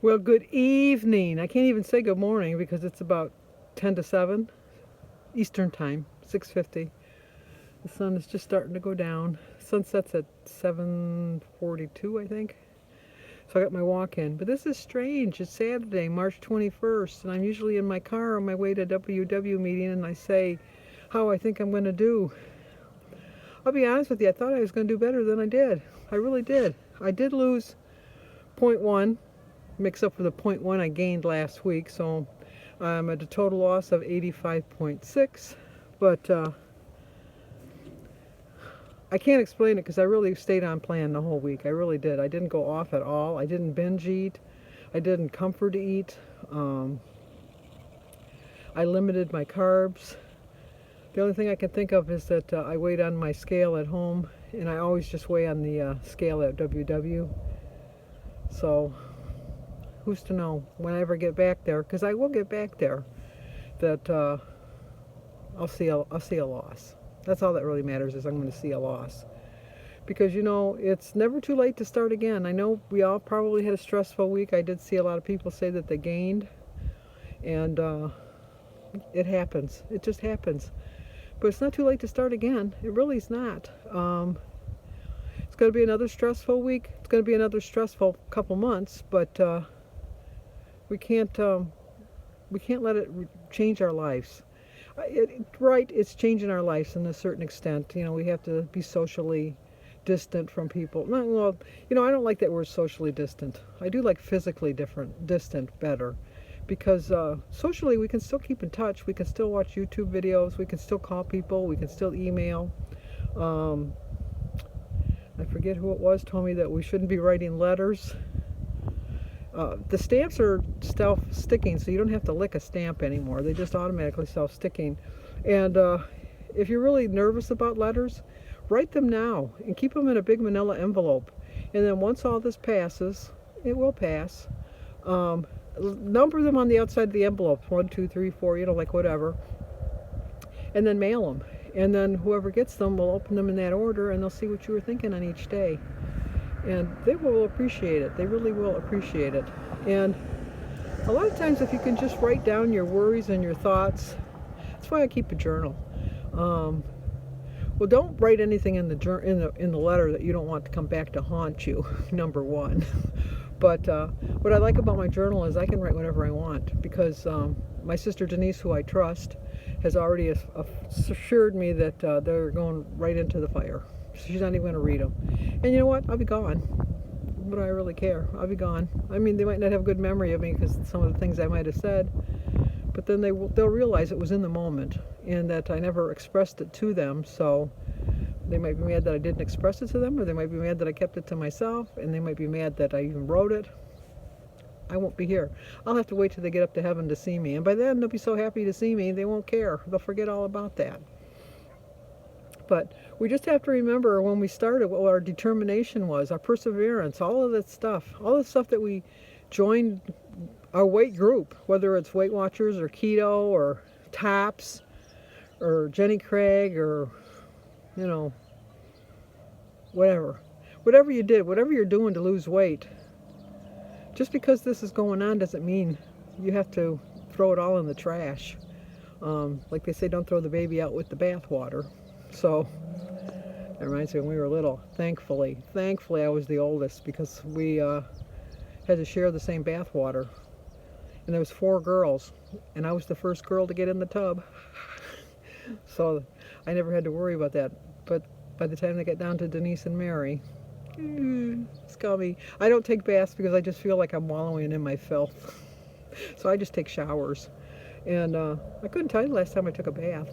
Well, good evening. I can't even say good morning because it's about 10 to 7 Eastern Time, 6:50. The sun is just starting to go down. Sunset's at 7:42, I think. So I got my walk in. But this is strange. It's Saturday, March 21st, and I'm usually in my car on my way to WW meeting, and I say how I think I'm going to do. I'll be honest with you, I thought I was going to do better than I did. I really did. I did lose point 0.1. Mix up for the point 0.1 I gained last week, so I'm at a total loss of 85.6, but I can't explain it because I really stayed on plan the whole week. I really did. I didn't go off at all. I didn't binge eat. I didn't comfort eat. I limited my carbs. The only thing I can think of is that I weighed on my scale at home, and I always just weigh on the scale at WW. So who's to know when I ever get back there, because I will get back there, that I'll see a loss. That's all that really matters, is I'm going to see a loss. Because, it's never too late to start again. I know we all probably had a stressful week. I did see a lot of people say that they gained, and it happens. It just happens. But it's not too late to start again. It really is not. It's going to be another stressful week. It's going to be another stressful couple months, but we can't let it change our lives. It's changing our lives in a certain extent. We have to be socially distant from people. Well, I don't like that word socially distant. I do like physically distant better, because socially we can still keep in touch. We can still watch YouTube videos. We can still call people. We can still email. I forget who it was told me that we shouldn't be writing letters. The stamps are self-sticking, so you don't have to lick a stamp anymore. They just automatically self-sticking. And if you're really nervous about letters, write them now and keep them in a big manila envelope. And then once all this passes, it will pass, number them on the outside of the envelope, 1, 2, 3, 4, like whatever, and then mail them. And then whoever gets them will open them in that order, and they'll see what you were thinking on each day. And they will appreciate it. They really will appreciate it. And a lot of times, if you can just write down your worries and your thoughts, that's why I keep a journal. Well, don't write anything in the letter that you don't want to come back to haunt you. Number one. But what I like about my journal is I can write whatever I want, because my sister Denise, who I trust, has already assured me that they're going right into the fire. She's not even going to read them. And you know what? I'll be gone. What do I really care? I'll be gone. I mean, they might not have a good memory of me because some of the things I might have said, but then they'll realize it was in the moment and that I never expressed it to them. So they might be mad that I didn't express it to them, or they might be mad that I kept it to myself, and they might be mad that I even wrote it. I won't be here. I'll have to wait till they get up to heaven to see me, and by then they'll be so happy to see me they won't care. They'll forget all about that. But we just have to remember when we started what our determination was, our perseverance, all of that stuff, all the stuff that we joined our weight group, whether it's Weight Watchers or Keto or TOPS or Jenny Craig or, whatever you did, whatever you're doing to lose weight. Just because this is going on doesn't mean you have to throw it all in the trash. Like they say, don't throw the baby out with the bathwater. So that reminds me, when we were little, thankfully I was the oldest, because we had to share the same bathwater. And there was 4 girls, and I was the first girl to get in the tub. So I never had to worry about that. But by the time they got down to Denise and Mary, scummy. I don't take baths because I just feel like I'm wallowing in my filth. So I just take showers. And I couldn't tell you the last time I took a bath.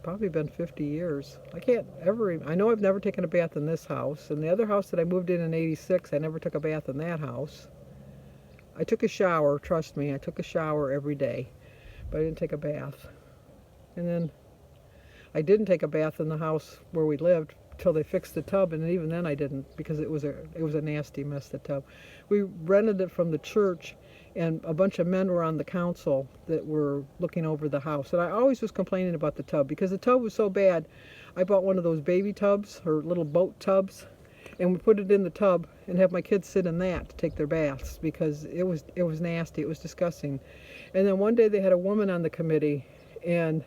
Probably been 50 years. I know I've never taken a bath in this house. And the other house that I moved in '86, I never took a bath in that house. I took a shower, trust me, I took a shower every day, but I didn't take a bath. And then I didn't take a bath in the house where we lived till they fixed the tub, and even then I didn't, because it was a nasty mess, the tub. We rented it from the church, and a bunch of men were on the council that were looking over the house. And I always was complaining about the tub, because the tub was so bad. I bought one of those baby tubs, or little boat tubs, and we put it in the tub and have my kids sit in that to take their baths because it was nasty. It was disgusting. And then one day they had a woman on the committee, and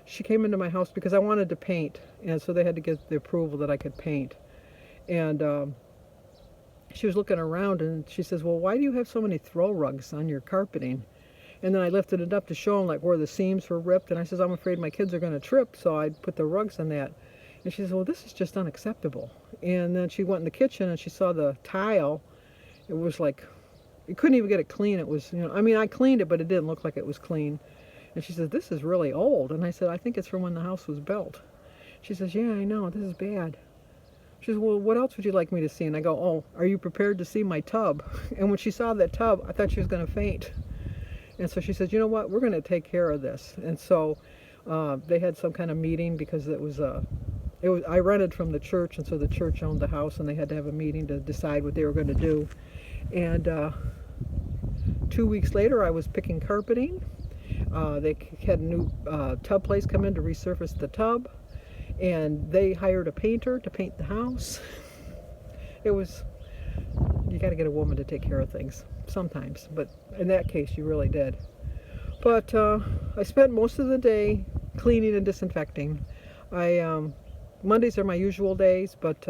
she came into my house because I wanted to paint, and so they had to get the approval that I could paint. And she was looking around, and she says, well, why do you have so many throw rugs on your carpeting? And then I lifted it up to show them like where the seams were ripped, and I says, I'm afraid my kids are going to trip, so I put the rugs on that. And she says, well, this is just unacceptable. And then she went in the kitchen and she saw the tile. It was like, you couldn't even get it clean. It was, I mean, I cleaned it, but it didn't look like it was clean. And she says, this is really old. And I said, I think it's from when the house was built. She says, yeah, I know, this is bad. She says, well, what else would you like me to see? And I go, oh, are you prepared to see my tub? And when she saw that tub, I thought she was going to faint. And so she says, you know what, we're going to take care of this. And so they had some kind of meeting because I rented from the church, and so the church owned the house, and they had to have a meeting to decide what they were going to do. And 2 weeks later, I was picking carpeting. They had a new tub place come in to resurface the tub, and they hired a painter to paint the house. It was, you got to get a woman to take care of things sometimes, but in that case you really did. But I spent most of the day cleaning and disinfecting. Mondays are my usual days, but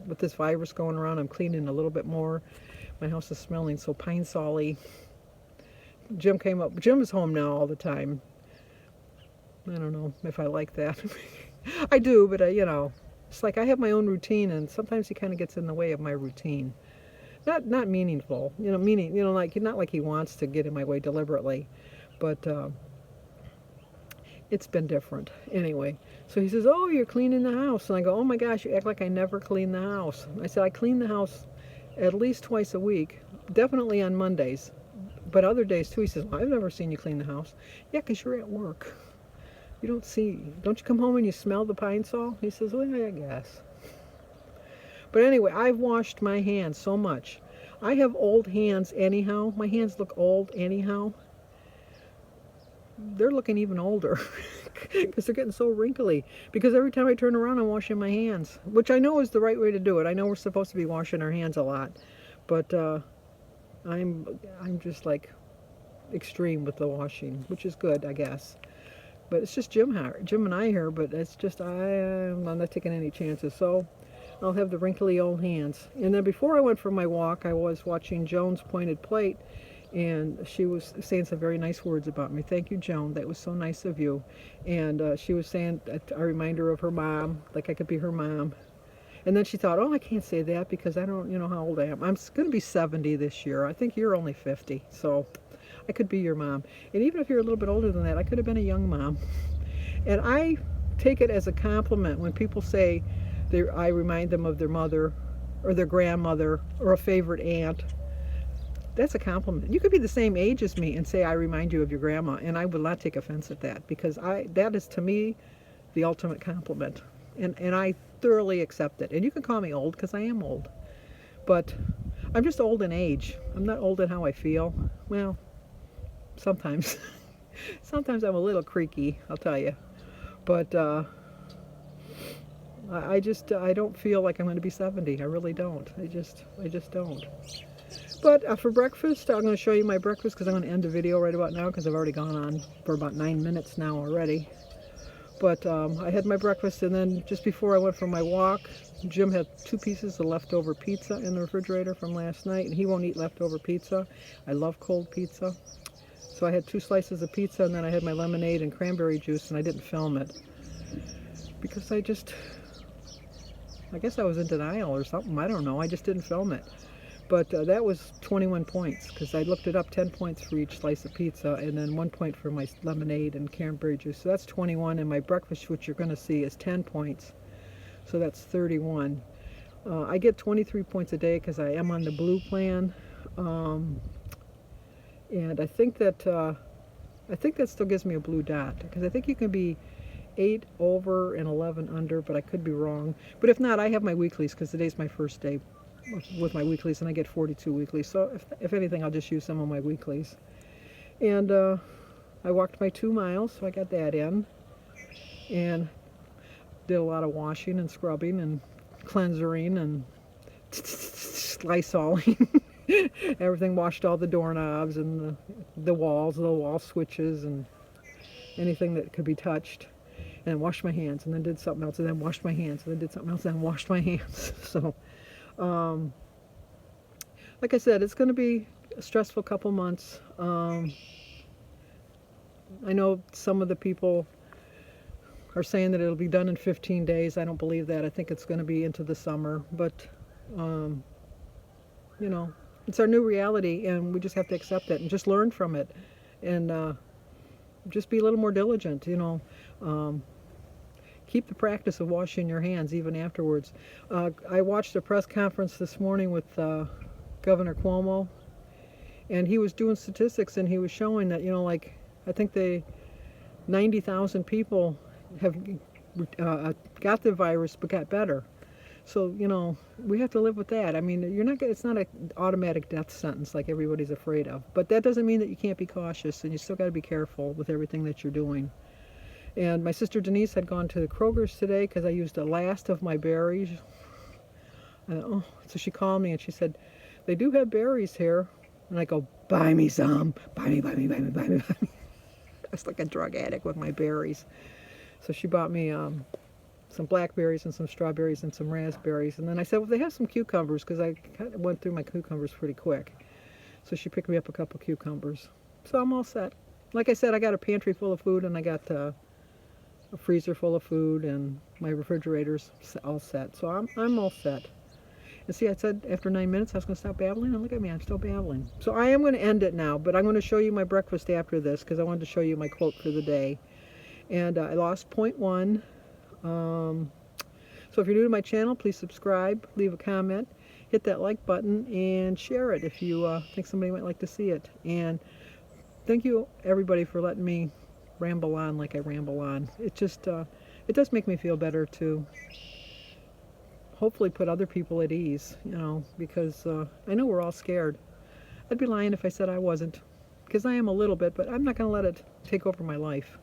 with this virus going around, I'm cleaning a little bit more. My house is smelling so pine sol-y. Jim came up. Jim is home now all the time. I don't know if I like that. I do, but it's like I have my own routine, and sometimes he kind of gets in the way of my routine. Not meaningful, like not like he wants to get in my way deliberately, but it's been different anyway. So he says, oh, you're cleaning the house, and I go, oh my gosh, you act like I never clean the house. I said, I clean the house at least twice a week, definitely on Mondays, but other days too. He says, well, I've never seen you clean the house. Yeah, because you're at work. Don't you come home and you smell the pine sol? He says, well, I guess. But anyway, I've washed my hands so much. I have old hands anyhow. My hands look old anyhow. They're looking even older because they're getting so wrinkly. Because every time I turn around, I'm washing my hands, which I know is the right way to do it. I know we're supposed to be washing our hands a lot, but I'm just like extreme with the washing, which is good, I guess. But it's just Jim and I here, but it's just I'm not taking any chances. So I'll have the wrinkly old hands. And then before I went for my walk, I was watching Joan's Pointed Plate, and she was saying some very nice words about me. Thank you, Joan. That was so nice of you. And she was saying a reminder of her mom, like I could be her mom. And then she thought, oh, I can't say that because I don't, how old I am. I'm going to be 70 this year. I think you're only 50, so I could be your mom. And even if you're a little bit older than that, I could have been a young mom. And I take it as a compliment when people say I remind them of their mother or their grandmother or a favorite aunt. That's a compliment. You could be the same age as me and say I remind you of your grandma, and I will not take offense at that, because that is to me the ultimate compliment, and I thoroughly accept it. And you can call me old because I am old, but I'm just old in age. I'm not old in how I feel. Well, sometimes sometimes I'm a little creaky, I'll tell you, but I don't feel like I'm going to be 70. I really don't. I just don't. But for breakfast, I'm going to show you my breakfast because I'm going to end the video right about now because I've already gone on for about 9 minutes now already. But I had my breakfast, and then just before I went for my walk, Jim had 2 pieces of leftover pizza in the refrigerator from last night, and he won't eat leftover pizza. I love cold pizza. So I had 2 slices of pizza, and then I had my lemonade and cranberry juice, and I didn't film it because I guess I was in denial or something. I don't know. I just didn't film it. But that was 21 points because I looked it up, 10 points for each slice of pizza, and then 1 point for my lemonade and cranberry juice. So that's 21, and my breakfast, which you're going to see, is 10 points. So that's 31. I get 23 points a day because I am on the blue plan. And I think that still gives me a blue dot, because I think you can be 8 over and 11 under, but I could be wrong. But if not, I have my weeklies because today's my first day with my weeklies, and I get 42 weeklies. So if anything, I'll just use some of my weeklies. And I walked my 2 miles, so I got that in, and did a lot of washing and scrubbing and cleansering and Lysoling. Everything, washed all the doorknobs and the walls, the wall switches, and anything that could be touched. And then washed my hands, and then did something else, and then washed my hands, and then did something else, and then washed my hands. So, like I said, it's going to be a stressful couple months. I know some of the people are saying that it'll be done in 15 days. I don't believe that. I think it's going to be into the summer. But, you know, it's our new reality, and we just have to accept it and just learn from it. And just be a little more diligent, you know. Keep the practice of washing your hands even afterwards. I watched a press conference this morning with Governor Cuomo, and he was doing statistics, and he was showing that, you know, like, I think 90,000 people have got the virus but got better. So, you know, we have to live with that. I mean, it's not an automatic death sentence like everybody's afraid of. But that doesn't mean that you can't be cautious, and you still got to be careful with everything that you're doing. And my sister Denise had gone to the Kroger's today because I used the last of my berries. So she called me and she said, they do have berries here. And I go, buy me some. Buy me, buy me, buy me, buy me, buy me. I was like a drug addict with my berries. So she bought me some blackberries and some strawberries and some raspberries. And then I said, well, they have some cucumbers, because I kind of went through my cucumbers pretty quick. So she picked me up a couple cucumbers. So I'm all set. Like I said, I got a pantry full of food, and I got a freezer full of food, and my refrigerator's all set. So I'm all set. And see, I said after 9 minutes I was going to stop babbling, and look at me, I'm still babbling. So I am going to end it now, but I'm going to show you my breakfast after this, because I wanted to show you my quote for the day. And I lost 0.1. So if you're new to my channel, please subscribe, leave a comment, hit that like button, and share it if you think somebody might like to see it. And thank you, everybody, for letting me ramble on like I ramble on. It just, it does make me feel better to hopefully put other people at ease, you know, because I know we're all scared. I'd be lying if I said I wasn't, because I am a little bit, but I'm not going to let it take over my life.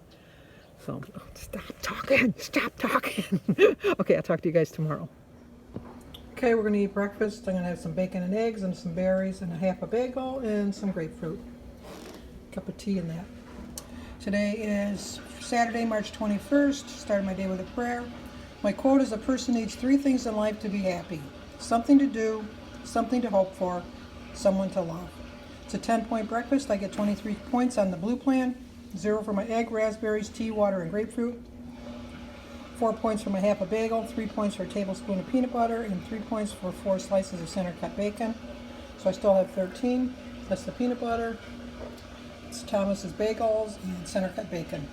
So, stop talking, stop talking. Okay, I'll talk to you guys tomorrow. Okay, we're going to eat breakfast. I'm going to have some bacon and eggs and some berries and half a bagel and some grapefruit. Cup of tea in that. Today is Saturday, March 21st. Started my day with a prayer. My quote is, a person needs 3 things in life to be happy: something to do, something to hope for, someone to love. It's a 10-point breakfast. I get 23 points on the blue plan, 0 for my egg, raspberries, tea, water, and grapefruit, 4 points for my half a bagel, 3 points for a tablespoon of peanut butter, and 3 points for 4 slices of center cut bacon. So I still have 13. That's the peanut butter. It's Thomas's bagels and center cut bacon.